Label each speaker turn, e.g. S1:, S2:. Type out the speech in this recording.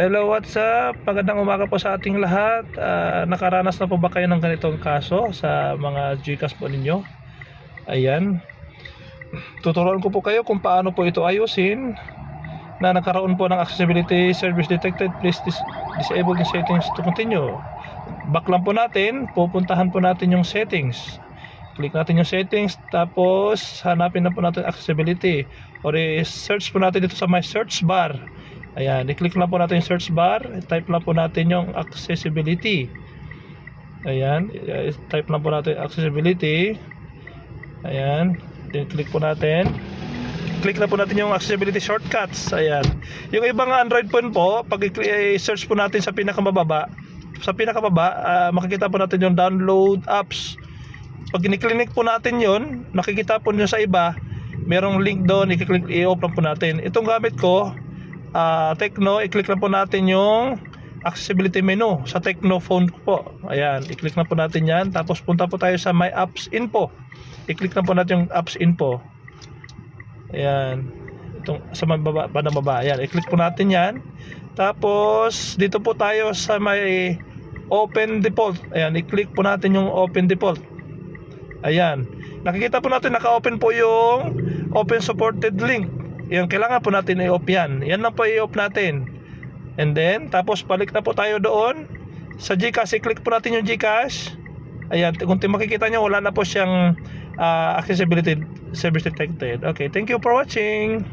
S1: Hello, what's up? Magandang umaga po sa ating lahat. Nakaranas na po ba kayo ng ganitong kaso sa mga GCash po ninyo? Ayan. Tuturuan ko po kayo kung paano po ito ayusin na nagkaroon po ng accessibility service detected. Please disable the settings to continue. Back lang po natin. Pupuntahan po natin yung settings. Click natin yung settings. Tapos hanapin na po natin accessibility. Or search po natin dito sa my search bar. Ayan, i-click lang po natin yung search bar, type lang po natin yung accessibility. Ayan, type lang po natin accessibility. Ayan, then click po natin. Click na po natin yung accessibility shortcuts. Ayan. Yung ibang Android phone po, pag i-search po natin sa pinakamababa, makikita po natin yung download apps. Pag i-click po natin yon, nakikita po nyo sa iba, merong link doon, i-open po natin. Itong gamit ko, Tecno, i-click na po natin yung accessibility menu sa Tecno phone ko po. Ayan, i-click na po natin yan. Tapos punta po tayo sa my apps info. I-click na po natin yung apps info. Ayan, itong sa baba. Ayan, i-click po natin yan. Tapos dito po tayo sa may open default. Ayan, i-click po natin yung open default. Ayan, nakikita po natin naka-open po yung open supported link. Yung kailangan po natin i-off yan. Yan lang po i-off natin. And then, tapos balik na po tayo doon sa GCash. I-click po natin yung GCash. Ayan, kung makikita nyo, wala na po siyang accessibility service detected. Okay, thank you for watching.